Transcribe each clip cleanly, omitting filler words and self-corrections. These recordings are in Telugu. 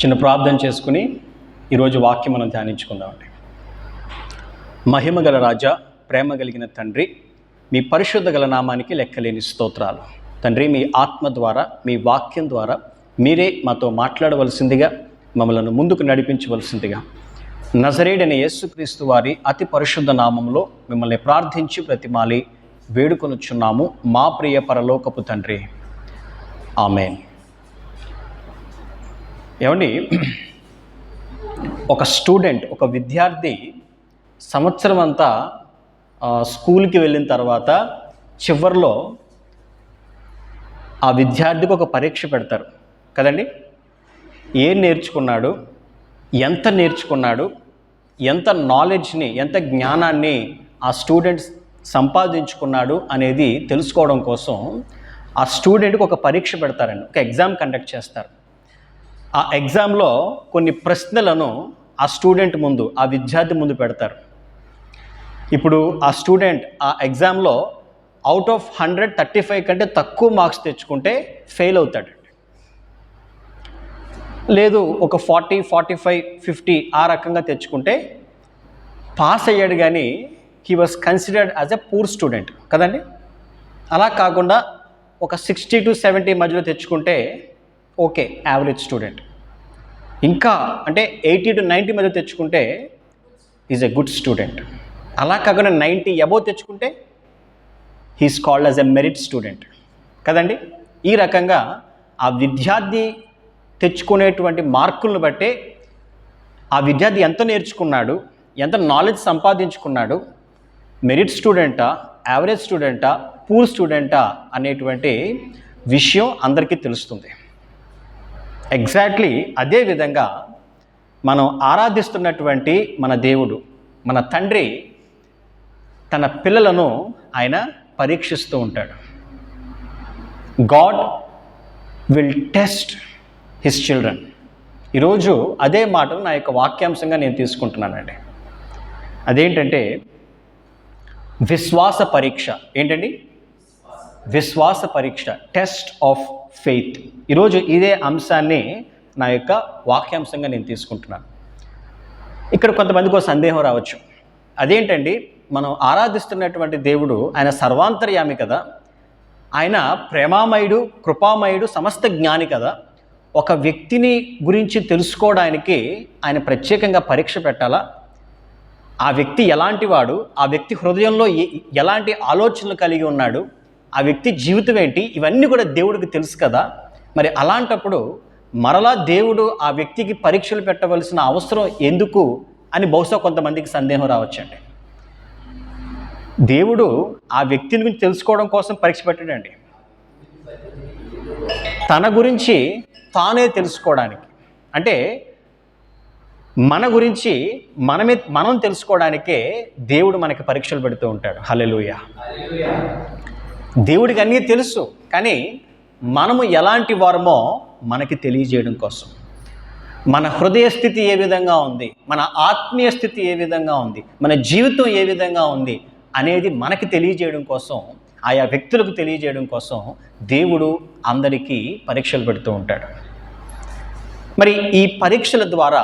చిన్న ప్రార్థన చేసుకుని ఈరోజు వాక్యం మనం ధ్యానించుకుందామండి. మహిమ గల రాజా, ప్రేమ కలిగిన తండ్రి, మీ పరిశుద్ధ గల నామానికి లెక్కలేని స్తోత్రాలు. తండ్రి, మీ ఆత్మ ద్వారా, మీ వాక్యం ద్వారా మీరే మాతో మాట్లాడవలసిందిగా, మమ్మల్ని ముందుకు నడిపించవలసిందిగా నజరేయుడైన యేసుక్రీస్తు వారి అతి పరిశుద్ధ నామంలో మిమ్మల్ని ప్రార్థించి బ్రతిమాలి వేడుకొనుచున్నాము మా ప్రియ పరలోకపు తండ్రి, ఆమేన్. ఏమండి, ఒక స్టూడెంట్, ఒక విద్యార్థి సంవత్సరం అంతా స్కూల్కి వెళ్ళిన తర్వాత చివరిలో ఆ విద్యార్థికి ఒక పరీక్ష పెడతారు కదండి. ఏం నేర్చుకున్నాడు, ఎంత నేర్చుకున్నాడు, ఎంత నాలెడ్జ్ని, ఎంత జ్ఞానాన్ని ఆ స్టూడెంట్స్ సంపాదించుకున్నాడు అనేది తెలుసుకోవడం కోసం ఆ స్టూడెంట్కి ఒక పరీక్ష పెడతారండి, ఒక ఎగ్జామ్ కండక్ట్ చేస్తారు. ఆ ఎగ్జామ్లో కొన్ని ప్రశ్నలను ఆ స్టూడెంట్ ముందు, ఆ విద్యార్థి ముందు పెడతారు. ఇప్పుడు ఆ స్టూడెంట్ ఆ ఎగ్జామ్లో అవుట్ ఆఫ్ 100 35 కంటే తక్కువ మార్క్స్ తెచ్చుకుంటే ఫెయిల్ అవుతాడు. లేదు, ఒక 40 45 50 ఆ రకంగా తెచ్చుకుంటే పాస్ అయ్యాడు, కానీ he was considered as a poor student కదండి. అలా కాకుండా ఒక 60 to 70 మధ్యలో తెచ్చుకుంటే ఓకే, యావరేజ్ స్టూడెంట్. ఇంకా అంటే 80 to 90 మధ్య తెచ్చుకుంటే ఈజ్ ఎ గుడ్ స్టూడెంట్. అలా కాకుండా 90 అబోవ్ తెచ్చుకుంటే he's called as a merit student కదండి. ఈ రకంగా ఆ విద్యార్థి తెచ్చుకునేటువంటి మార్కులను బట్టే ఆ విద్యార్థి ఎంత నేర్చుకున్నాడు, ఎంత నాలెడ్జ్ సంపాదించుకున్నాడు, మెరిట్ స్టూడెంటా, యావరేజ్ స్టూడెంటా, పూర్ స్టూడెంటా అనేటువంటి విషయం అందరికీ తెలుస్తుంది. ఎగ్జాక్ట్లీ అదే విధంగా మనం ఆరాధిస్తున్నటువంటి మన దేవుడు, మన తండ్రి తన పిల్లలను ఆయన పరీక్షిస్తూ ఉంటాడు. God will test his children. ఈరోజు అదే మాటను నా యొక్క వాక్యాంశంగా నేను తీసుకుంటున్నానండి. అదేంటంటే విశ్వాస పరీక్ష. ఏంటండి? విశ్వాస పరీక్ష, టెస్ట్ ఆఫ్ ఫెయిత్. ఈరోజు ఇదే అంశాన్ని నా యొక్క వాక్యాంశంగా నేను తీసుకుంటున్నాను. ఇక్కడ కొంతమందికి ఒక సందేహం రావచ్చు. అదేంటండి, మనం ఆరాధిస్తున్నటువంటి దేవుడు ఆయన సర్వాంతర్యామి కదా, ఆయన ప్రేమామయుడు, కృపామయుడు, సమస్త జ్ఞాని కదా. ఒక వ్యక్తిని గురించి తెలుసుకోవడానికి ఆయన ప్రత్యేకంగా పరీక్ష పెట్టాలా? ఆ వ్యక్తి ఎలాంటి వాడు, ఆ వ్యక్తి హృదయంలో ఎలాంటి ఆలోచనలు కలిగి ఉన్నాడు, ఆ వ్యక్తి జీవితం ఏంటి, ఇవన్నీ కూడా దేవుడికి తెలుసు కదా. మరి అలాంటప్పుడు మరలా దేవుడు ఆ వ్యక్తికి పరీక్షలు పెట్టవలసిన అవసరం ఎందుకు అని బహుశా కొంతమందికి సందేహం రావచ్చండి. దేవుడు ఆ వ్యక్తిని గురించి తెలుసుకోవడం కోసం పరీక్ష పెట్టాడండి, తన గురించి తానే తెలుసుకోవడానికి. అంటే మన గురించి మనం తెలుసుకోవడానికే దేవుడు మనకి పరీక్షలు పెడుతూ ఉంటాడు. హల్లెలూయా. దేవుడికి అన్నీ తెలుసు, కానీ మనము ఎలాంటి వారమో మనకి తెలియజేయడం కోసం, మన హృదయ స్థితి ఏ విధంగా ఉంది, మన ఆత్మీయ స్థితి ఏ విధంగా ఉంది, మన జీవితం ఏ విధంగా ఉంది అనేది మనకి తెలియజేయడం కోసం, ఆయా వ్యక్తులకు తెలియజేయడం కోసం దేవుడు అందరికీ పరీక్షలు పెడుతూ ఉంటాడు. మరి ఈ పరీక్షల ద్వారా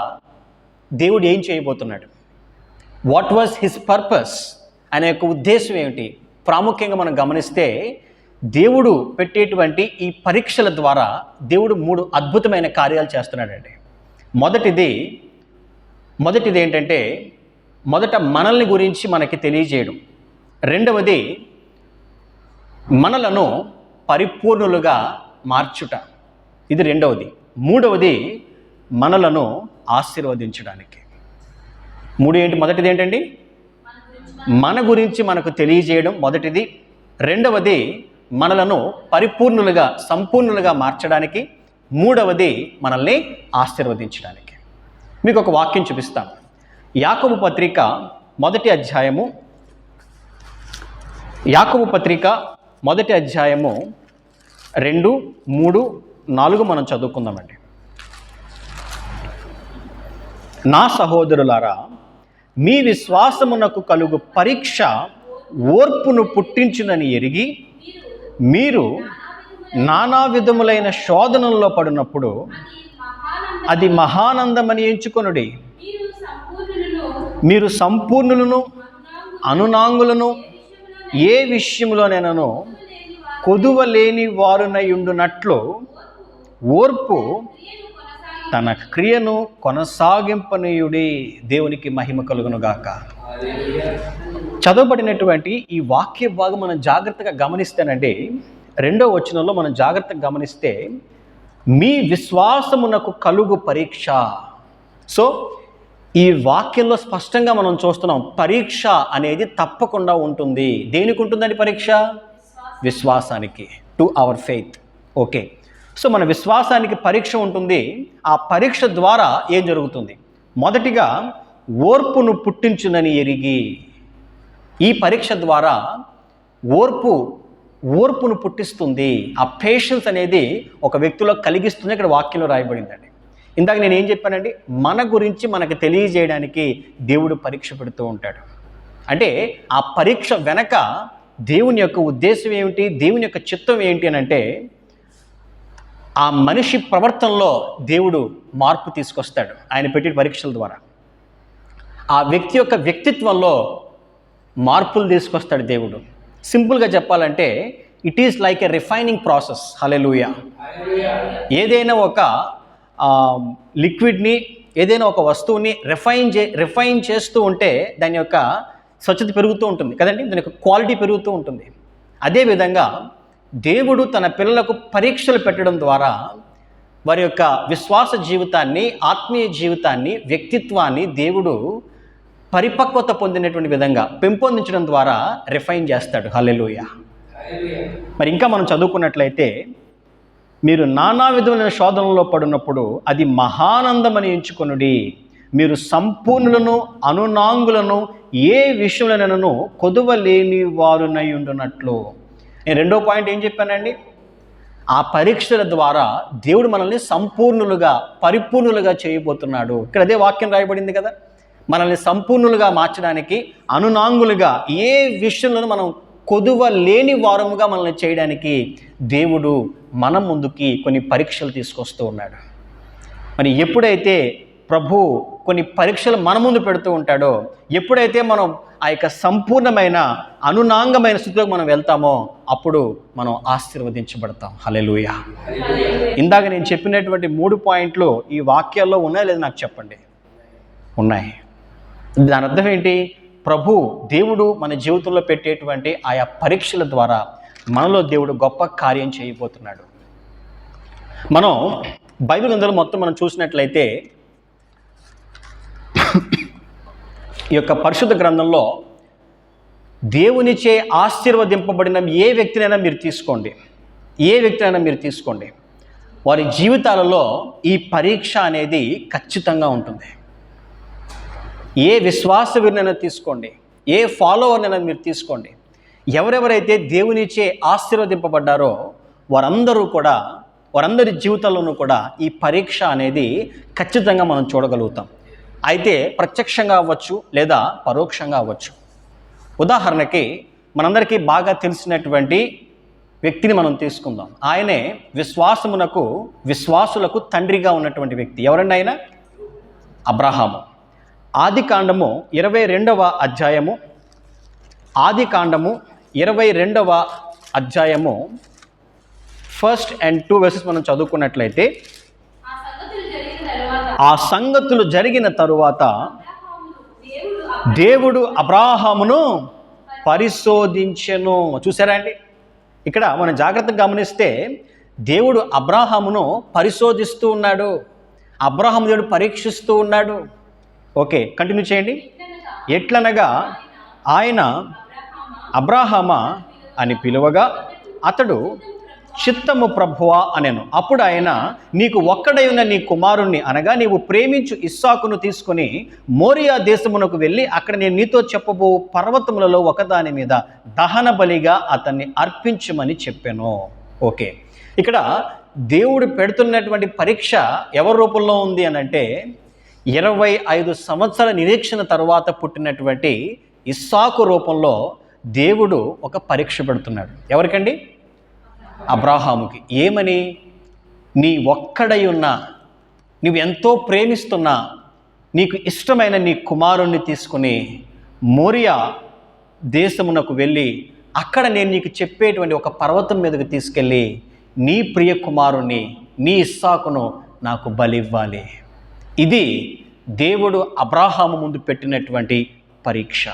దేవుడు ఏం చేయబోతున్నాడు? What was his purpose? అనే యొక్క ఉద్దేశం ఏమిటి? ప్రాముఖ్యంగా మనం గమనిస్తే దేవుడు పెట్టేటువంటి ఈ పరీక్షల ద్వారా దేవుడు 3 అద్భుతమైన కార్యాలు చేస్తున్నాడండి. మొదటిది ఏంటంటే, మొదట మనల్ని గురించి మనకి తెలియజేయడం. రెండవది మనలను పరిపూర్ణులుగా మార్చుట, ఇది రెండవది. మూడవది మనలను ఆశీర్వదించడానికి. మొదటిది ఏంటండి? మన గురించి మనకు తెలియజేయడం మొదటిది. రెండవది మనలను పరిపూర్ణులుగా, సంపూర్ణులుగా మార్చడానికి. మూడవది మనల్ని ఆశీర్వదించడానికి. మీకు ఒక వాక్యం చూపిస్తాను. యాకోబు పత్రిక మొదటి అధ్యాయము 2, 3, 4 మనం చదువుకుందామండి. నా సహోదరులారా, మీ విశ్వాసమునకు కలుగు పరీక్ష ఓర్పును పుట్టించునని ఎరిగి మీరు నానా విధములైన శోధనల్లో పడినప్పుడు అది మహానందమని ఎంచుకొనుడి. మీరు సంపూర్ణులను అనునాంగులను ఏ విషయంలోనైనాను కొదువలేని వారునై ఉండునట్లు ఓర్పు తన క్రియను కొనసాగింపనీయుడి. దేవునికి మహిమ కలుగునుగాక. చదవబడినటువంటి ఈ వాక్య భాగం మనం జాగ్రత్తగా గమనిస్తేనండి, 2వ వచనంలో మనం జాగ్రత్తగా గమనిస్తే మీ విశ్వాసమునకు కలుగు పరీక్ష. సో ఈ వాక్యంలో స్పష్టంగా మనం చూస్తున్నాం, పరీక్ష అనేది తప్పకుండా ఉంటుంది. దేనికి ఉంటుందండి పరీక్ష? విశ్వాసానికి, to our faith. Okay, so మన విశ్వాసానికి పరీక్ష ఉంటుంది. ఆ పరీక్ష ద్వారా ఏం జరుగుతుంది? మొదటిగా ఓర్పును పుట్టించునని ఎరిగి. ఈ పరీక్ష ద్వారా ఓర్పును పుట్టిస్తుంది. ఆ పేషెన్స్ అనేది ఒక వ్యక్తిలో కలిగిస్తుంది. ఇక్కడ వాక్యంలో రాయబడిందండి. ఇందాక నేను ఏం చెప్పానండి, మన గురించి మనకు తెలియజేయడానికి దేవుడు పరీక్ష పెడుతూ ఉంటాడు. అంటే ఆ పరీక్ష వెనక దేవుని యొక్క ఉద్దేశం ఏమిటి, దేవుని యొక్క చిత్తం ఏంటి అని అంటే, ఆ మనిషి ప్రవర్తనలో దేవుడు మార్పు తీసుకొస్తాడు ఆయన పెట్టే పరీక్షల ద్వారా. ఆ వ్యక్తి యొక్క వ్యక్తిత్వంలో మార్పులు తీసుకొస్తాడు దేవుడు. సింపుల్గా చెప్పాలంటే it is like a refining process. Hallelujah. ఏదైనా ఒక లిక్విడ్ని, ఏదైనా ఒక వస్తువుని రిఫైన్ చేస్తూ ఉంటే దాని యొక్క స్వచ్ఛత పెరుగుతూ ఉంటుంది కదండి, దాని యొక్క క్వాలిటీ పెరుగుతూ ఉంటుంది. అదేవిధంగా దేవుడు తన పిల్లలకు పరీక్షలు పెట్టడం ద్వారా వారి యొక్క విశ్వాస జీవితాన్ని, ఆత్మీయ జీవితాన్ని, వ్యక్తిత్వాన్ని దేవుడు పరిపక్వత పొందినటువంటి విధంగా పెంపొందించడం ద్వారా రిఫైన్ చేస్తాడు. హల్లెలూయా. మరి ఇంకా మనం చదువుకున్నట్లయితే, మీరు నానా విధమైన శోధనలో పడినప్పుడు అది మహానందమని ఎంచుకొనుడి. మీరు సంపూర్ణులను అనునాంగులను ఏ విషయంలోనైనాను కొదువలేని వారునై ఉండునట్లు. నేను 2వ పాయింట్ ఏం చెప్పానండి, ఆ పరీక్షల ద్వారా దేవుడు మనల్ని సంపూర్ణులుగా, పరిపూర్ణులుగా చేయబోతున్నాడు. ఇక్కడ అదే వాక్యం రాయబడింది కదా, మనల్ని సంపూర్ణులుగా మార్చడానికి, అనునాంగులుగా, ఏ విషయంలోనూ మనం కొదువ లేని వారముగా మనల్ని చేయడానికి దేవుడు మన ముందుకి కొన్ని పరీక్షలు తీసుకొస్తూ ఉన్నాడు. మరి ఎప్పుడైతే ప్రభు కొన్ని పరీక్షలు మన ముందు పెడుతూ ఉంటాడో, ఎప్పుడైతే మనం ఆ యొక్క సంపూర్ణమైన అనునాంగమైన స్థితిలోకి మనం వెళ్తామో అప్పుడు మనం ఆశీర్వదించబడతాం. హల్లెలూయా. ఇందాక నేను చెప్పినటువంటి 3 పాయింట్లు ఈ వాక్యాల్లో ఉన్నాయో లేదో నాకు చెప్పండి. ఉన్నాయి. దాని అర్థం ఏంటి? ప్రభు దేవుడు మన జీవితంలో పెట్టేటువంటి ఆయా పరీక్షల ద్వారా మనలో దేవుడు గొప్ప కార్యం చేయబోతున్నాడు. మనం బైబిల్ గ్రంథంలో మొత్తం మనం చూసినట్లయితే ఈ యొక్క పరిశుద్ధ గ్రంథంలో దేవునిచే ఆశీర్వదింపబడిన ఏ వ్యక్తినైనా మీరు తీసుకోండి, వారి జీవితాలలో ఈ పరీక్ష అనేది ఖచ్చితంగా ఉంటుంది. ఏ విశ్వాసవీరునైనా తీసుకోండి, ఏ ఫాలోవర్నైనా మీరు తీసుకోండి, ఎవరెవరైతే దేవునిచే ఆశీర్వదింపబడ్డారో వారందరి జీవితాల్లోనూ కూడా ఈ పరీక్ష అనేది ఖచ్చితంగా మనం చూడగలుగుతాం. అయితే ప్రత్యక్షంగా అవ్వచ్చు లేదా పరోక్షంగా అవ్వచ్చు. ఉదాహరణకి మనందరికీ బాగా తెలిసినటువంటి వ్యక్తిని మనం తీసుకుందాం. ఆయనే విశ్వాసులకు తండ్రిగా ఉన్నటువంటి వ్యక్తి. ఎవరండి ఆయన? అబ్రహాము. ఆదికాండము 22వ అధ్యాయము 1 and 2 verses మనం చదువుకున్నట్లయితే, ఆ సంగతులు జరిగిన తరువాత దేవుడు అబ్రాహామును పరిశోధించెను. చూసారా అండి? ఇక్కడ మనం జాగ్రత్తగా గమనిస్తే దేవుడు అబ్రాహామును పరిశోధిస్తూ ఉన్నాడు, అబ్రాహాము దేవుడు పరీక్షిస్తూ ఉన్నాడు. ఓకే, కంటిన్యూ చేయండి. ఎట్లనగా ఆయన అబ్రాహామా అని పిలువగా అతడు చిత్తము ప్రభువా అనెను. అప్పుడు ఆయన, నీకు ఒక్కడై ఉన్న నీ కుమారుణ్ణి అనగా నీవు ప్రేమించు ఇస్సాకును తీసుకుని మోరియా దేశమునకు వెళ్ళి అక్కడ నేను నీతో చెప్పబో పర్వతములలో ఒకదాని మీద దహన బలిగా అతన్ని అర్పించమని చెప్పాను. ఓకే, ఇక్కడ దేవుడు పెడుతున్నటువంటి పరీక్ష ఎవరి రూపంలో ఉంది అని అంటే, 25 సంవత్సరాల నిరీక్షణ తర్వాత పుట్టినటువంటి ఇస్సాకు రూపంలో దేవుడు ఒక పరీక్ష పెడుతున్నాడు. ఎవరికండి? అబ్రాహాముకి. ఏమని? నీ ఒక్కడై ఉన్న నువ్వు ఎంతో ప్రేమిస్తున్నా నీకు ఇష్టమైన నీ కుమారుణ్ణి తీసుకుని మోరియా దేశమునకు వెళ్ళి అక్కడ నేను నీకు చెప్పేటువంటి ఒక పర్వతం మీదకు తీసుకెళ్ళి నీ ప్రియ కుమారుణ్ణి, నీ ఇస్సాకును నాకు బలివ్వాలి. ఇది దేవుడు అబ్రాహాము ముందు పెట్టినటువంటి పరీక్ష.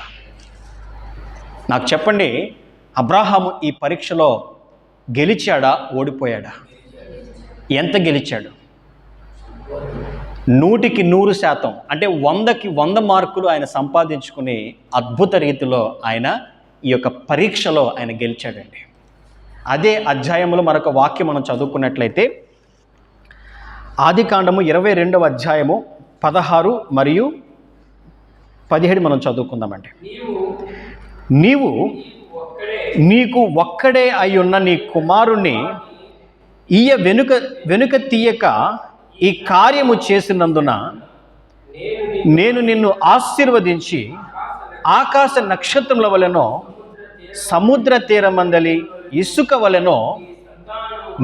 నాకు చెప్పండి, అబ్రాహాము ఈ పరీక్షలో గెలిచాడా, ఓడిపోయాడా? ఎంత గెలిచాడు? 100కి 100%, అంటే 100కి 100 మార్కులు ఆయన సంపాదించుకుని అద్భుత రీతిలో ఆయన ఈ యొక్క పరీక్షలో ఆయన గెలిచాడండి. అదే అధ్యాయంలో మరొక వాక్యం మనం చదువుకున్నట్లయితే ఆదికాండము 22వ అధ్యాయము 16 మరియు 17 మనం చదువుకుందామండి. నీకు ఒక్కడే అయ్యున్న నీ కుమారుణ్ణి ఈయ వెనుక తీయక ఈ కార్యము చేసినందున నేను నిన్ను ఆశీర్వదించి ఆకాశ నక్షత్రముల వలెనో సముద్ర తీరమందలి ఇసుక వలెనో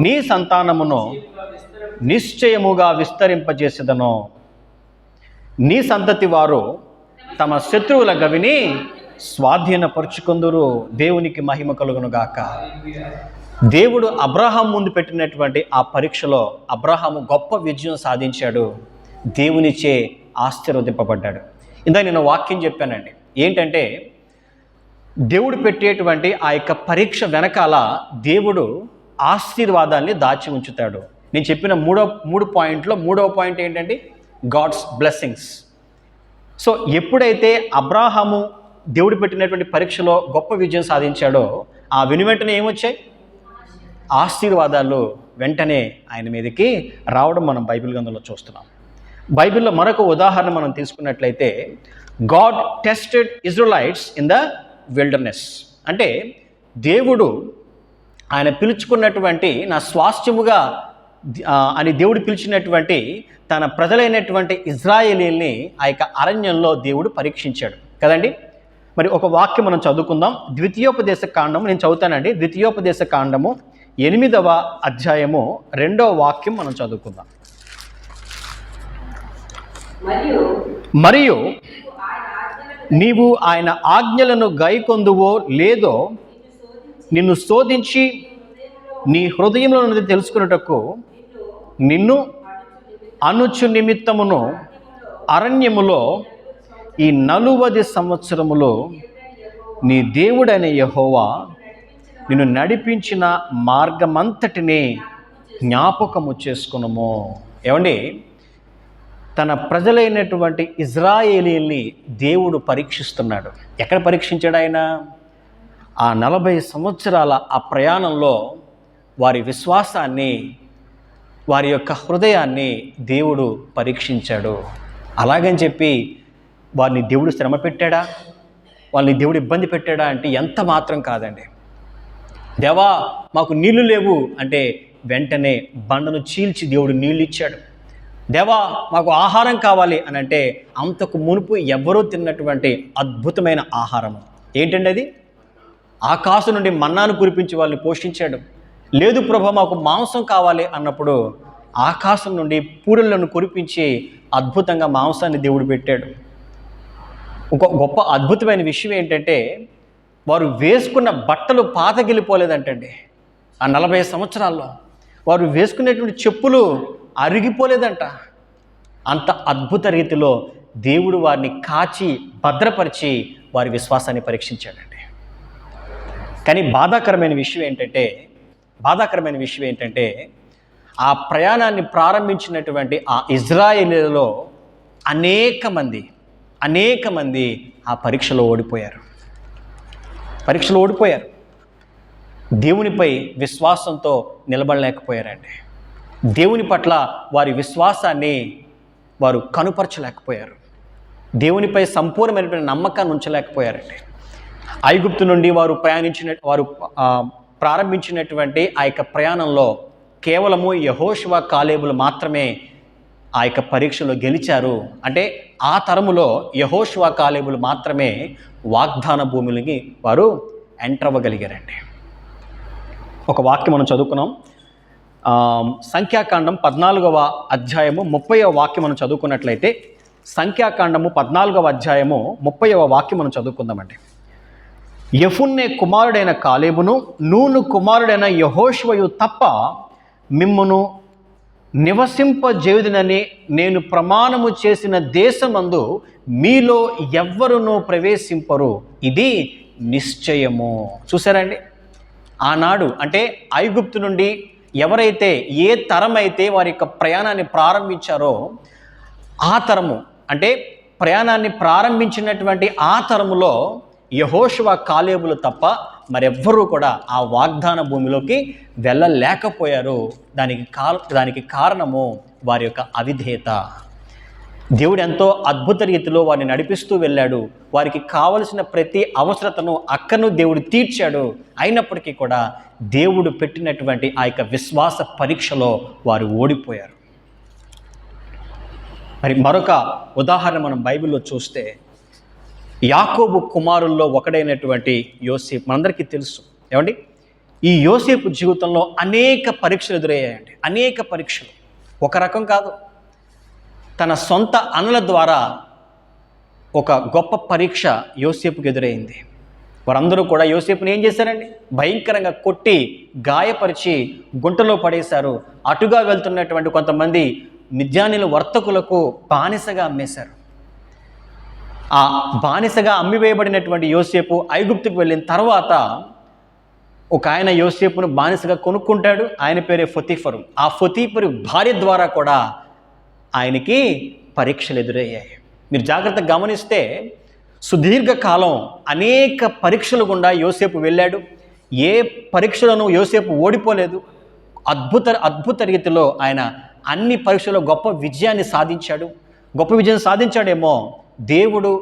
నీ సంతానమును నిశ్చయముగా విస్తరింపజేసేదను. నీ సంతతి వారు తమ శత్రువుల గవిని స్వాధీనపరుచుకుందురు. దేవునికి మహిమ కలుగునుగాక. దేవుడు అబ్రహాం ముందు పెట్టినటువంటి ఆ పరీక్షలో అబ్రహాము గొప్ప విజయం సాధించాడు. దేవునిచే ఆశీర్వదింపబడ్డాడు. ఇందాక నేను వాక్యం చెప్పానండి, ఏంటంటే దేవుడు పెట్టేటువంటి ఆ యొక్క పరీక్ష వెనకాల దేవుడు ఆశీర్వాదాన్ని దాచి ఉంచుతాడు. నేను చెప్పిన మూడు పాయింట్లో 3వ పాయింట్ ఏంటంటే గాడ్స్ బ్లెస్సింగ్స్. సో ఎప్పుడైతే అబ్రాహాము దేవుడు పెట్టినటువంటి పరీక్షలో గొప్ప విజయం సాధించాడో ఆ వెంటనే ఏమొచ్చాయి? ఆశీర్వాదాలు వెంటనే ఆయన మీదకి రావడం మనం బైబిల్ గ్రంథంలో చూస్తున్నాం. బైబిల్లో మరొక ఉదాహరణ మనం తీసుకున్నట్లయితే God tested Israelites in the wilderness. అంటే దేవుడు ఆయన పిలుచుకున్నటువంటి నా స్వాస్థ్యముగా అని దేవుడు పిలిచినటువంటి తన ప్రజలైనటువంటి ఇజ్రాయేలీల్ని ఆ యొక్క అరణ్యంలో దేవుడు పరీక్షించాడు కదండి. మరి ఒక వాక్యం మనం చదువుకుందాం. ద్వితీయోపదేశ కాండము నేను చదువుతానండి. ద్వితీయోపదేశ కాండము 8వ అధ్యాయము 2వ వాక్యం మనం చదువుకుందాం. మరియు నీవు ఆయన ఆజ్ఞలను గైకొందువో లేదో నిన్ను శోధించి నీ హృదయంలో ఉన్నది తెలుసుకున్నటకు నిన్ను అనుచు నిమిత్తమును అరణ్యములో ఈ 40 సంవత్సరములో నీ దేవుడైన యెహోవా నిన్ను నడిపించిన మార్గమంతటిని జ్ఞాపకము చేసుకునము. ఏమండి, తన ప్రజలైనటువంటి ఇజ్రాయేలీల్ని దేవుడు పరీక్షిస్తున్నాడు. ఎక్కడ పరీక్షించాడు ఆయన? ఆ 40 సంవత్సరాల ఆ ప్రయాణంలో వారి విశ్వాసాన్ని, వారి యొక్క హృదయాన్ని దేవుడు పరీక్షించాడు. అలాగని చెప్పి వారిని దేవుడు శ్రమ పెట్టాడా, వాళ్ళని దేవుడు ఇబ్బంది పెట్టాడా అంటే ఎంత మాత్రం కాదండి. దేవా మాకు నీళ్లు లేవు అంటే వెంటనే బండను చీల్చి దేవుడు నీళ్ళు ఇచ్చాడు. దేవా మాకు ఆహారం కావాలి అని అంటే అంతకు మునుపు ఎవరూ తిన్నటువంటి అద్భుతమైన ఆహారం ఏంటండి అది? ఆకాశం నుండి మన్నాను కురిపించి వాళ్ళని పోషించాడు. లేదు ప్రభా మాకు మాంసం కావాలి అన్నప్పుడు ఆకాశం నుండి పూరలను కురిపించి అద్భుతంగా మాంసాన్ని దేవుడు పెట్టాడు. ఒక గొప్ప అద్భుతమైన విషయం ఏంటంటే వారు వేసుకున్న బట్టలు పాతగిలిపోలేదంటండి. ఆ 40 సంవత్సరాల్లో వారు వేసుకునేటువంటి చెప్పులు అరిగిపోలేదంట. అంత అద్భుత రీతిలో దేవుడు వారిని కాచి భద్రపరిచి వారి విశ్వాసాన్ని పరీక్షించాడండి. కానీ బాధాకరమైన విషయం ఏంటంటే ఆ ప్రయాణాన్ని ప్రారంభించినటువంటి ఆ ఇజ్రాయేలీలలో అనేక మంది ఆ పరీక్షలో ఓడిపోయారు. దేవునిపై విశ్వాసంతో నిలబడలేకపోయారండి. దేవుని పట్ల వారి విశ్వాసాన్ని వారు కనుపరచలేకపోయారు. దేవునిపై సంపూర్ణమైనటువంటి నమ్మకాన్ని ఉంచలేకపోయారండి. ఐగుప్తు నుండి వారు ప్రారంభించినటువంటి ఆ యొక్క ప్రయాణంలో కేవలము యెహోషువ కాలేబులు మాత్రమే ఆ యొక్క పరీక్షలో గెలిచారు. అంటే ఆ తరములో యెహోషువ కాలేబులు మాత్రమే వాగ్దాన భూమికి వారు ఎంటర్ అవ్వగలిగారండి. ఒక వాక్యం మనం చదువుకున్నాం. సంఖ్యాకాండం 14వ అధ్యాయము 30వ వాక్యం మనం చదువుకున్నట్లయితే, సంఖ్యాకాండము 14వ అధ్యాయము 30వ వాక్యం మనం చదువుకుందామండి. యెఫున్నె కుమారుడైన కాలేబును నూను కుమారుడైన యెహోషువయు తప్ప మిమ్మును నివసింపజేయుదునని నేను ప్రమాణము చేసిన దేశమందు మీలో ఎవ్వరునూ ప్రవేశింపరు, ఇది నిశ్చయము. చూసారండి, ఆనాడు అంటే ఐగుప్తు నుండి ఎవరైతే ఏ తరం అయితే వారి యొక్క ప్రయాణాన్ని ప్రారంభించారో ఆ తరము, అంటే ప్రయాణాన్ని ప్రారంభించినటువంటి ఆ తరములో యెహోషువ కాలేబులు తప్ప మరెవ్వరూ కూడా ఆ వాగ్దాన భూమిలోకి వెళ్ళలేకపోయారు. దానికి కారణము వారి యొక్క అవిధేయత. దేవుడు ఎంతో అద్భుత రీతిలో వారిని నడిపిస్తూ వెళ్ళాడు. వారికి కావలసిన ప్రతి అవసరతను అక్కను దేవుడు తీర్చాడు. అయినప్పటికీ కూడా దేవుడు పెట్టినటువంటి ఆ యొక్క విశ్వాస పరీక్షలో వారు ఓడిపోయారు. మరి మరొక ఉదాహరణ మనం బైబిల్లో చూస్తే, యాకోబు కుమారుల్లో ఒకడైనటువంటి యోసేపు మనందరికీ తెలుసు. ఏమండి, ఈ యోసేపు జీవితంలో అనేక పరీక్షలు ఎదురయ్యాయండి. అనేక పరీక్షలు, ఒక రకం కాదు. తన సొంత అన్నల ద్వారా ఒక గొప్ప పరీక్ష యోసేపుకి ఎదురైంది. వారందరూ కూడా యోసేపుని ఏం చేశారండి? భయంకరంగా కొట్టి గాయపరిచి గుంటలో పడేశారు. అటుగా వెళ్తున్నటువంటి కొంతమంది మిద్యానీయుల వర్తకులకు బానిసగా అమ్మేశారు. ఆ బానిసగా అమ్మివేయబడినటువంటి యోసేపు ఐగుప్తుకు వెళ్ళిన తర్వాత ఒక ఆయన యోసేపును బానిసగా కొనుక్కుంటాడు. ఆయన పేరే పొతీఫరు. ఆ పొతీఫరు భార్య ద్వారా కూడా ఆయనకి పరీక్షలు ఎదురయ్యాయి. మీరు జాగ్రత్తగా గమనిస్తే సుదీర్ఘకాలం అనేక పరీక్షలు గుండా యోసేపు వెళ్ళాడు. ఏ పరీక్షలను యోసేపు ఓడిపోలేదు. అద్భుత రీతిలో ఆయన అన్ని పరీక్షల్లో గొప్ప విజయాన్ని సాధించాడు. గొప్ప విజయం సాధించాడేమో, దేవుడు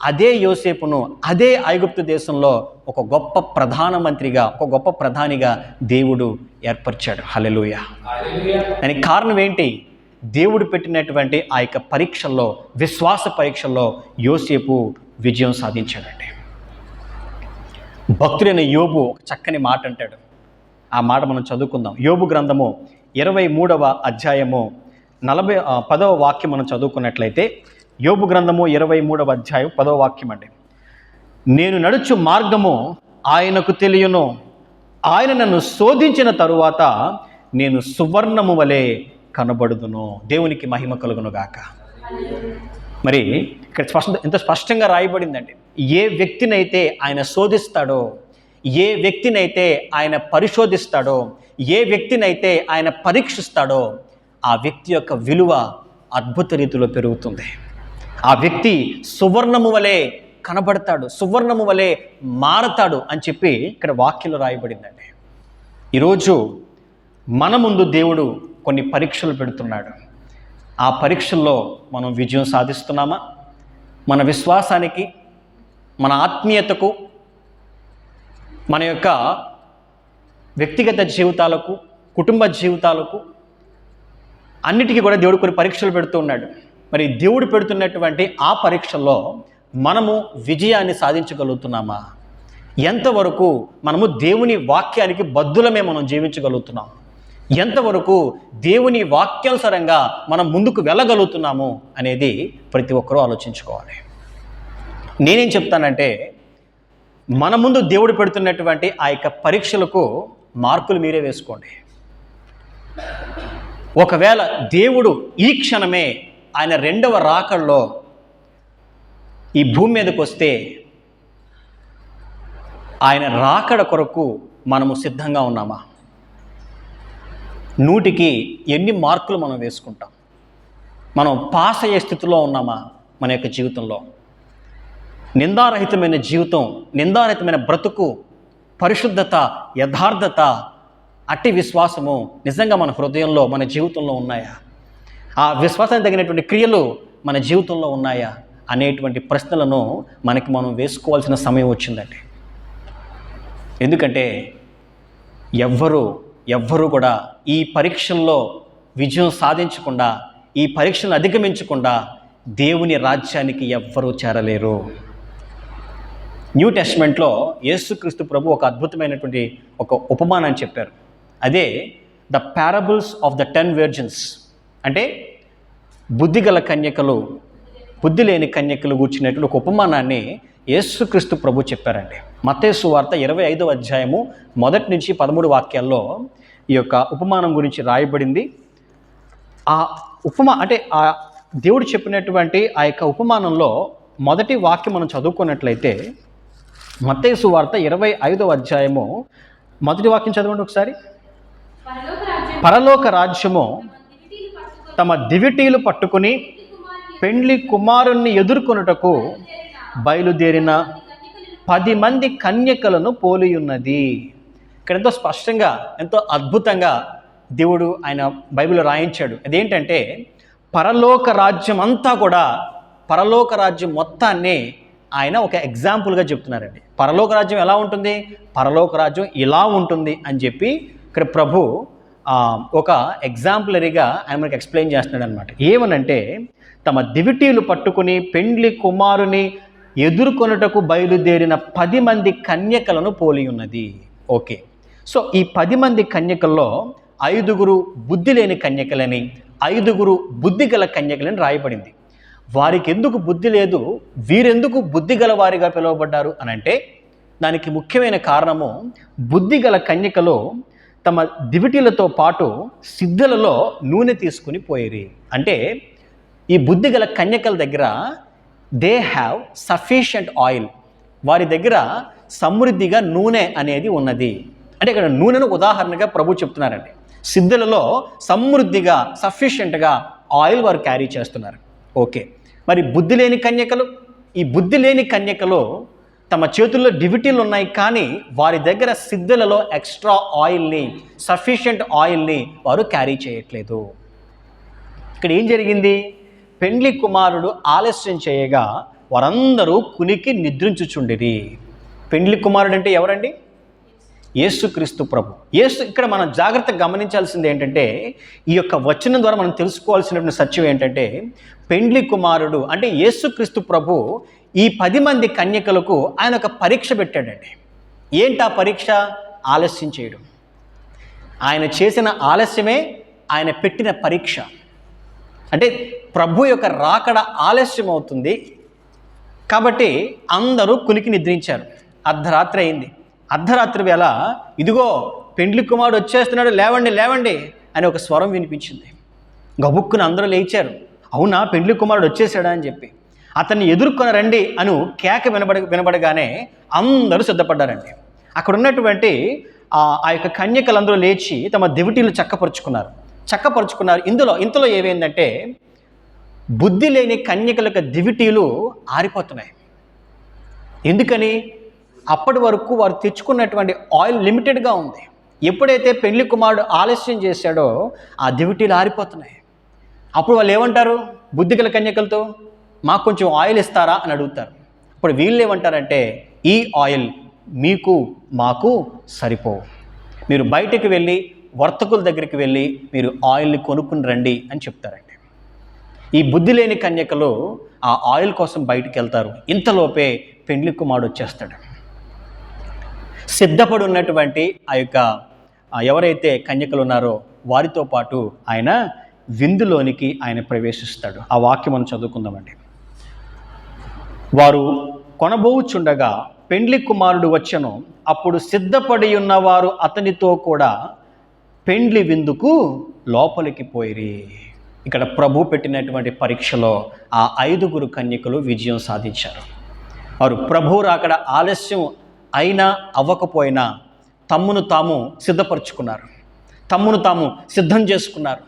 అదే యోసేపును అదే ఐగుప్తు దేశంలో ఒక గొప్ప ప్రధానమంత్రిగా, ఒక గొప్ప ప్రధానిగా దేవుడు ఏర్పరిచాడు. హల్లెలూయా. దానికి కారణం ఏంటి? దేవుడు పెట్టినటువంటి ఆ యొక్క పరీక్షల్లో, విశ్వాస పరీక్షల్లో యోసేపు విజయం సాధించాడండి. భక్తుడైన యోబు ఒక చక్కని మాట అంటాడు. ఆ మాట మనం చదువుకుందాం. యోబు గ్రంథము 23వ అధ్యాయము 10వ వాక్యం మనం చదువుకున్నట్లయితే, యోబు గ్రంథము 23వ అధ్యాయం 10వ వాక్యం అండి. నేను నడుచు మార్గము ఆయనకు తెలియను, ఆయన నన్ను శోధించిన తరువాత నేను సువర్ణము వలె కనబడుదును. దేవునికి మహిమ కలుగును గాక. మరి ఇక్కడ ఎంత స్పష్టంగా రాయబడిందండి. ఏ వ్యక్తినైతే ఆయన శోధిస్తాడో, ఏ వ్యక్తినైతే ఆయన పరిశోధిస్తాడో, ఏ వ్యక్తినైతే ఆయన పరీక్షిస్తాడో ఆ వ్యక్తి యొక్క విలువ అద్భుత రీతిలో పెరుగుతుంది. ఆ వ్యక్తి సువర్ణము వలె కనబడతాడు, సువర్ణము వలె మారతాడు అని చెప్పి ఇక్కడ వాక్యంలో రాయబడిందండి. ఈరోజు మన ముందు దేవుడు కొన్ని పరీక్షలు పెడుతున్నాడు. ఆ పరీక్షల్లో మనం విజయం సాధిస్తున్నామా? మన విశ్వాసానికి, మన ఆత్మీయతకు, మన యొక్క వ్యక్తిగత జీవితాలకు, కుటుంబ జీవితాలకు అన్నిటికీ కూడా దేవుడు కొన్ని పరీక్షలు పెడుతూ ఉన్నాడు. మరి దేవుడు పెడుతున్నటువంటి ఆ పరీక్షల్లో మనము విజయాన్ని సాధించగలుగుతున్నామా? ఎంతవరకు మనము దేవుని వాక్యానికి బద్ధులమే మనం జీవించగలుగుతున్నాం? ఎంతవరకు దేవుని వాక్యానుసారంగా మనం ముందుకు వెళ్ళగలుగుతున్నాము అనేది ప్రతి ఒక్కరూ ఆలోచించుకోవాలి. నేనేం చెప్తానంటే, మన ముందు దేవుడు పెడుతున్నటువంటి ఆ యొక్క పరీక్షలకు మార్కులు మీరే వేసుకోండి. ఒకవేళ దేవుడు ఈ క్షణమే ఆయన రెండవ రాకడలో ఈ భూమి మీదకి వస్తే, ఆయన రాకడ కొరకు మనము సిద్ధంగా ఉన్నామా? 100కి ఎన్ని మార్కులు మనం వేసుకుంటాం? మనం పాస్ అయ్యే స్థితిలో ఉన్నామా మన యొక్క జీవితంలో? నిందారహితమైన జీవితం, నిందారహితమైన బ్రతుకు, పరిశుద్ధత, యథార్థత, అట్టి విశ్వాసము నిజంగా మన హృదయంలో, మన జీవితంలో ఉన్నాయా? ఆ విశ్వాసానికి తగినటువంటి క్రియలు మన జీవితంలో ఉన్నాయా అనేటువంటి ప్రశ్నలను మనం వేసుకోవాల్సిన సమయం వచ్చిందండి. ఎందుకంటే ఎవ్వరూ కూడా ఈ పరీక్షల్లో విజయం సాధించకుండా, ఈ పరీక్షలను అధిగమించకుండా దేవుని రాజ్యానికి ఎవ్వరూ చేరలేరు. న్యూ టెస్ట్మెంట్లో యేసుక్రీస్తు ప్రభు ఒక అద్భుతమైనటువంటి ఒక ఉపమానాన్ని చెప్పారు. అదే the parables of the 10 virgins, అంటే బుద్ధిగల కన్యకలు, బుద్ధి లేని కన్యకలు కూర్చున్నట్లు ఒక ఉపమానాన్ని యేసుక్రీస్తు ప్రభు చెప్పారండి. మత్తయి సువార్త 25వ అధ్యాయము 1 నుంచి 13 వాక్యాల్లో ఈ యొక్క ఉపమానం గురించి రాయబడింది. ఆ అంటే ఆ దేవుడు చెప్పినటువంటి ఆ యొక్క ఉపమానంలో మొదటి వాక్యం మనం చదువుకున్నట్లయితే మత్తయి సువార్త 25వ అధ్యాయము 1 వాక్యం చదవండి ఒకసారి. పరలోక రాజ్యము తమ దివిటీలు పట్టుకుని పెండ్లి కుమారుణ్ణి ఎదుర్కొనుటకు బయలుదేరిన 10 మంది కన్యకలను పోలి ఉన్నది. ఇక్కడ ఎంతో స్పష్టంగా, ఎంతో అద్భుతంగా దేవుడు ఆయన బైబిల్లో రాయించాడు. అదేంటంటే పరలోక రాజ్యం అంతా కూడా, పరలోక రాజ్యం మొత్తాన్ని ఆయన ఒక ఎగ్జాంపుల్గా చెప్తున్నారండి. పరలోక రాజ్యం ఎలా ఉంటుంది, పరలోక రాజ్యం ఇలా ఉంటుంది అని చెప్పి ఇక్కడ ప్రభు ఒక ఎగ్జాంపులరీగా ఆయన మనకి ఎక్స్ప్లెయిన్ చేస్తున్నాడు అనమాట. ఏమనంటే తమ దివిటీలు పట్టుకుని పెండ్లి కుమారుని ఎదుర్కొనుటకు బయలుదేరిన 10 మంది కన్యకలను పోలి ఉన్నది. ఓకే, సో ఈ 10 మంది కన్యకల్లో 5 బుద్ధి లేని కన్యకలని, 5 బుద్ధి గల కన్యకలని రాయబడింది. వారికి ఎందుకు బుద్ధి లేదు, వీరెందుకు బుద్ధి గల వారిగా పిలువబడ్డారు అని అంటే దానికి ముఖ్యమైన కారణము, బుద్ధి గల కన్యకలు తమ దివిటీలతో పాటు సిద్ధలలో నూనె తీసుకుని పోయేరి. అంటే ఈ బుద్ధి గల కన్యకల దగ్గర దే హ్యావ్ సఫిషియంట్ ఆయిల్, వారి దగ్గర సమృద్ధిగా నూనె అనేది ఉన్నది. అంటే ఇక్కడ నూనెను ఉదాహరణగా ప్రభు చెప్తున్నారండి. సిద్ధులలో సమృద్ధిగా సఫిషియెంట్గా ఆయిల్ వారు క్యారీ చేస్తున్నారు. ఓకే, మరి బుద్ధి లేని కన్యకలు, ఈ బుద్ధి లేని కన్యకలు తమ చేతుల్లో డివిటీలు ఉన్నాయి, కానీ వారి దగ్గర సిద్ధులలో ఎక్స్ట్రా ఆయిల్ని, సఫిషియెంట్ ఆయిల్ని వారు క్యారీ చేయట్లేదు. ఇక్కడ ఏం జరిగింది, పెండ్లి కుమారుడు ఆలస్యం చేయగా వారందరూ కునికి నిద్రించుచుండిరి. పెండ్లి కుమారుడు అంటే ఎవరండి? యేసుక్రీస్తు ప్రభు. ఇక్కడ మనం జాగ్రత్తగా గమనించాల్సింది ఏంటంటే, ఈ యొక్క వచనం ద్వారా మనం తెలుసుకోవాల్సినటువంటి సత్యం ఏంటంటే, పెండ్లి కుమారుడు అంటే యేసుక్రీస్తు ప్రభు ఈ 10 మంది కన్యకలకు ఆయన ఒక పరీక్ష పెట్టాడండి. ఏంటా పరీక్ష? ఆలస్యం చేయడం. ఆయన చేసిన ఆలస్యమే ఆయన పెట్టిన పరీక్ష. అంటే ప్రభు యొక్క రాకడ ఆలస్యం అవుతుంది కాబట్టి అందరూ కునికి నిద్రించారు. అర్ధరాత్రి అయింది. అర్ధరాత్రి వేళ ఇదిగో పెండ్లి కుమారుడు వచ్చేస్తున్నాడు, లేవండి లేవండి అని ఒక స్వరం వినిపించింది. గబుక్కున అందరూ లేచారు. అవునా, పెండ్లి కుమారుడు వచ్చేసాడా అని చెప్పి అతన్ని ఎదుర్కొని రండి అను కేక వినబడగానే అందరూ సిద్ధపడ్డారండి. అక్కడ ఉన్నటువంటి ఆ యొక్క కన్యకలందరూ లేచి తమ దివిటీలు చక్కపరుచుకున్నారు. ఇంతలో ఏమైందంటే బుద్ధి లేని కన్యకలకు దివిటీలు ఆరిపోతున్నాయి. ఎందుకని? అప్పటి వరకు వారు తెచ్చుకున్నటువంటి ఆయిల్ లిమిటెడ్గా ఉంది. ఎప్పుడైతే పెండ్లి కుమారుడు ఆలస్యం చేశాడో ఆ దివిటీలు ఆరిపోతున్నాయి. అప్పుడు వాళ్ళు ఏమంటారు బుద్ధిగల కన్యకలతో, మాకు కొంచెం ఆయిల్ ఇస్తారా అని అడుగుతారు. ఇప్పుడు వీళ్ళు ఏమంటారంటే, ఈ ఆయిల్ మీకు మాకు సరిపోవు, మీరు బయటికి వెళ్ళి వర్తకుల దగ్గరికి వెళ్ళి మీరు ఆయిల్ని కొనుక్కుని రండి అని చెప్తారండి. ఈ బుద్ధి లేని కన్యకలు ఆ ఆయిల్ కోసం బయటికి వెళ్తారు. ఇంతలోపే పెండ్లి కుమారుడు వచ్చేస్తాడు. సిద్ధపడి ఉన్నటువంటి ఆ యొక్క ఎవరైతే కన్యకలు ఉన్నారో వారితో పాటు ఆయన విందులోనికి ఆయన ప్రవేశిస్తాడు. ఆ వాక్యం మనం చదువుకుందామండి. వారు కొనబోచుండగా పెండ్లి కుమారుడు వచ్చెను, అప్పుడు సిద్ధపడి ఉన్నవారు అతనితో కూడా పెండ్లి విందుకు లోపలికి పోయిరి. ఇక్కడ ప్రభు పెట్టినటువంటి పరీక్షలో ఆ 5 కన్యకలు విజయం సాధించారు. వారు ప్రభు రాకడ ఆలస్యం అయినా అవ్వకపోయినా తమ్మును తాము సిద్ధపరచుకున్నారు, తమ్మును తాము సిద్ధం చేసుకున్నారు.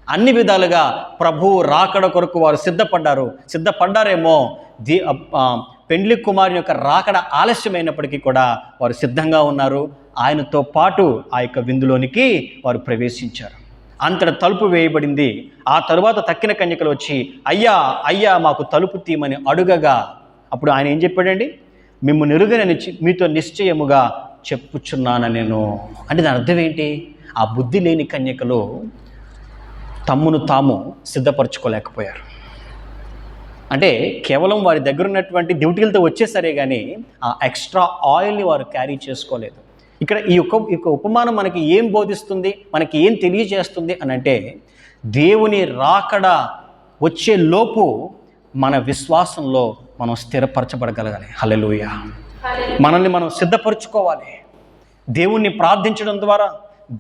అన్ని విధాలుగా ప్రభువు రాకడ కొరకు వారు సిద్ధపడ్డారేమో. పెండ్లి కుమారుని యొక్క రాకడ ఆలస్యమైనప్పటికీ కూడా వారు సిద్ధంగా ఉన్నారు. ఆయనతో పాటు ఆ యొక్క విందులోనికి వారు ప్రవేశించారు. అంతటా తలుపు వేయబడింది. ఆ తరువాత తక్కిన కన్యకలు వచ్చి అయ్యా అయ్యా మాకు తలుపు తీయమని అడుగగా అప్పుడు ఆయన ఏం చెప్పాడండి, మిమ్ము ఎరుగనని మీతో నిశ్చయముగా చెప్పుచున్నాను నేను. అంటే దాని అర్థం ఏంటి? ఆ బుద్ధి లేని కన్యకలు తమ్మును తాము సిద్ధపరచుకోలేకపోయారు. అంటే కేవలం వారి దగ్గర ఉన్నటువంటి డ్యూటీలతో వచ్చేసరే కానీ ఆ ఎక్స్ట్రా ఆయిల్ని వారు క్యారీ చేసుకోలేదు. ఇక్కడ ఈ యొక్క ఉపమానం మనకి ఏం బోధిస్తుంది, మనకి ఏం తెలియజేస్తుంది అని అంటే, దేవుని రాకడ వచ్చే లోపు మన విశ్వాసంలో మనం స్థిరపరచబడగలగాలి. హల్లెలూయా. మనల్ని మనం సిద్ధపరచుకోవాలి. దేవుణ్ణి ప్రార్థించడం ద్వారా,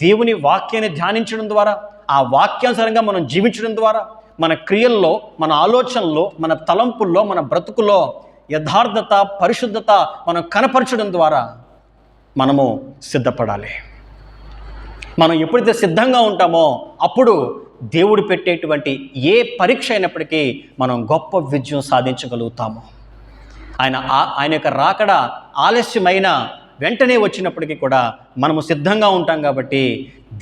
దేవుని వాక్యాన్ని ధ్యానించడం ద్వారా, ఆ వాక్యానుసారంగా మనం జీవించడం ద్వారా, మన క్రియల్లో, మన ఆలోచనల్లో, మన తలంపుల్లో, మన బ్రతుకులో యథార్థత, పరిశుద్ధత మనం కనపరచడం ద్వారా మనము సిద్ధపడాలి. మనం ఎప్పుడైతే సిద్ధంగా ఉంటామో అప్పుడు దేవుడు పెట్టేటువంటి ఏ పరీక్ష అయినప్పటికీ మనం గొప్ప విజయం సాధించగలుగుతాము. ఆయన యొక్క రాకడ ఆలస్యమైన వెంటనే వచ్చినప్పటికీ కూడా మనము సిద్ధంగా ఉంటాం కాబట్టి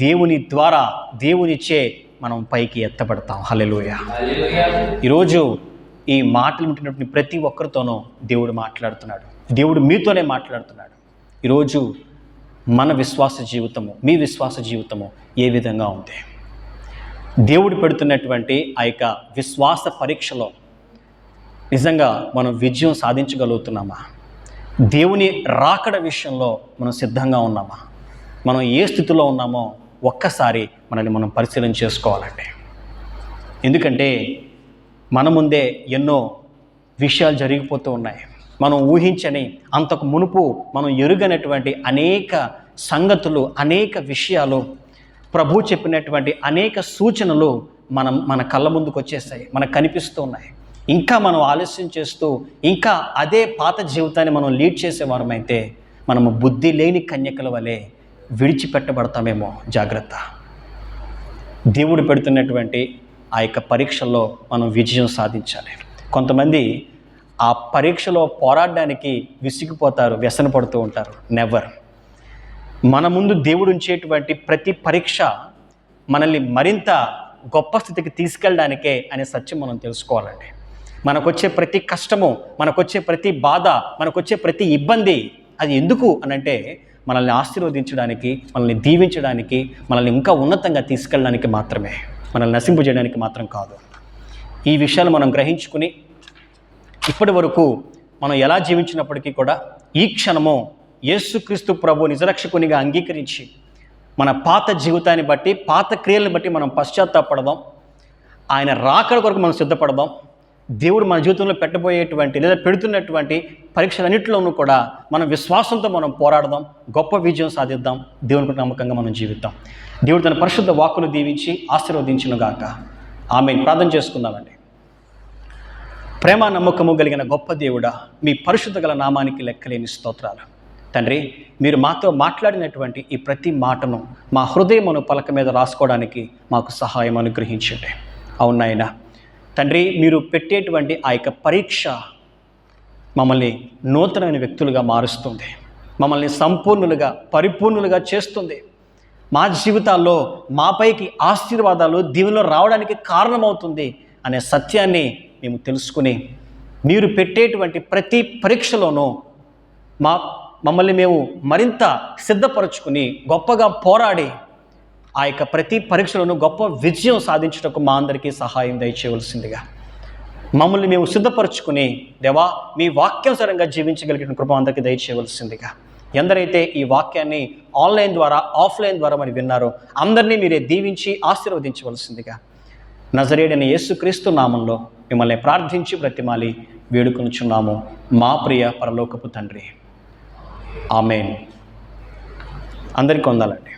దేవుని ద్వారా, దేవునిచ్చే మనం పైకి ఎత్తబడతాం. హల్లెలూయా. ఈరోజు ఈ మాటలు వింటున్నటువంటి ప్రతి ఒక్కరితోనూ దేవుడు మాట్లాడుతున్నాడు. దేవుడు మీతోనే మాట్లాడుతున్నాడు. ఈరోజు మన విశ్వాస జీవితము, మీ విశ్వాస జీవితము ఏ విధంగా ఉంది? దేవుడు పెడుతున్నటువంటి ఆ యొక్క విశ్వాస పరీక్షలో నిజంగా మనం విజయం సాధించగలుగుతున్నామా? దేవుని రాకడ విషయంలో మనం సిద్ధంగా ఉన్నామా? మనం ఏ స్థితిలో ఉన్నామో ఒక్కసారి మనల్ని మనం పరిశీలన చేసుకోవాలండి. ఎందుకంటే మన ముందే ఎన్నో విషయాలు జరిగిపోతూ ఉన్నాయి. మనం ఊహించని, అంతకు మునుపు మనం ఎరుగనటువంటి అనేక సంగతులు, అనేక విషయాలు, ప్రభు చెప్పినటువంటి అనేక సూచనలు మన కళ్ళ ముందుకు వచ్చేసాయి, మనకు కనిపిస్తూ ఉన్నాయి. ఇంకా మనం ఆలస్యం చేస్తూ ఇంకా అదే పాత జీవితాన్ని మనం లీడ్ చేసేవారమైతే మనము బుద్ధి లేని కన్యకల వలె విడిచిపెట్టబడతామేమో. జాగ్రత్త. దేవుడు పెడుతున్నటువంటి ఆ యొక్క పరీక్షల్లో మనం విజయం సాధించాలి. కొంతమంది ఆ పరీక్షలో పోరాడడానికి విసిగిపోతారు, వ్యసన పడుతూ ఉంటారు. నెవర్. మన ముందు దేవుడు ఉంచేటువంటి ప్రతి పరీక్ష మనల్ని మరింత గొప్ప స్థితికి తీసుకెళ్ళడానికే అనే సత్యం మనం తెలుసుకోవాలండి. మనకొచ్చే ప్రతి కష్టము, మనకొచ్చే ప్రతి బాధ, మనకొచ్చే ప్రతి ఇబ్బంది అది ఎందుకు అనంటే మనల్ని ఆశీర్వదించడానికి, మనల్ని దీవించడానికి, మనల్ని ఇంకా ఉన్నతంగా తీసుకెళ్ళడానికి మాత్రమే, మనల్ని నశింపజేయడానికి మాత్రం కాదు. ఈ విషయాలు మనం గ్రహించుకుని ఇప్పటి వరకు మనం ఎలా జీవించినప్పటికీ కూడా ఈ క్షణము యేసుక్రీస్తు ప్రభు నిజరక్షకునిగా అంగీకరించి మన పాత జీవితాన్ని బట్టి, పాత క్రియలను బట్టి మనం పశ్చాత్తాపడదాం. ఆయన రాకడ కొరకు మనం సిద్ధపడదాం. దేవుడు మన జీవితంలో పెట్టబోయేటువంటి లేదా పెడుతున్నటువంటి పరీక్షలన్నింటిలోనూ కూడా మనం విశ్వాసంతో మనం పోరాడదాం, గొప్ప విజయం సాధిద్దాం, దేవునికి నమ్మకంగా మనం జీవిద్దాం. దేవుడు తన పరిశుద్ధ వాక్కును దీవించి ఆశీర్వదించునుగాక. ఆమేన్. ప్రార్థన చేసుకుందామండి. ప్రేమ నమ్మకము కలిగిన గొప్ప దేవుడా, మీ పరిశుద్ధ గల నామానికి లెక్కలేని స్తోత్రాలు. తండ్రి, మీరు మాతో మాట్లాడినటువంటి ఈ ప్రతి మాటను మా హృదయమును పలక మీద రాసుకోవడానికి మాకు సహాయం అనుగ్రహించండి. అవునాయన తండ్రి, మీరు పెట్టేటువంటి ఆ యొక్క పరీక్ష మమ్మల్ని నూతనమైన వ్యక్తులుగా మారుస్తుంది, మమ్మల్ని సంపూర్ణులుగా, పరిపూర్ణులుగా చేస్తుంది. మా జీవితాల్లో మాపైకి ఆశీర్వాదాలు, దీవెనలు రావడానికి కారణమవుతుంది అనే సత్యాన్ని మేము తెలుసుకుని మీరు పెట్టేటువంటి ప్రతి పరీక్షలోనూ మమ్మల్ని మేము మరింత సిద్ధపరచుకుని గొప్పగా పోరాడి ఆ యొక్క ప్రతి పరీక్షలను గొప్ప విజయం సాధించుటకు మా అందరికీ సహాయం దయచేయవలసిందిగా మమ్మల్ని మేము సిద్ధపరచుకుని దేవా మీ వాక్యానుసారంగా జీవించగలిగిన కృప అందరికీ దయచేయవలసిందిగా. ఎందరైతే ఈ వాక్యాన్ని ఆన్లైన్ ద్వారా, ఆఫ్లైన్ ద్వారా మరి విన్నారో అందరినీ మీరే దీవించి ఆశీర్వదించవలసిందిగా నజరేయుడైన యేసుక్రీస్తు నామంలో మిమ్మల్ని ప్రార్థించి బ్రతిమాలి వేడుకొనుచున్నాము మా ప్రియ పరలోకపు తండ్రి. ఆమేన్. అందరికీ వందనాలండి.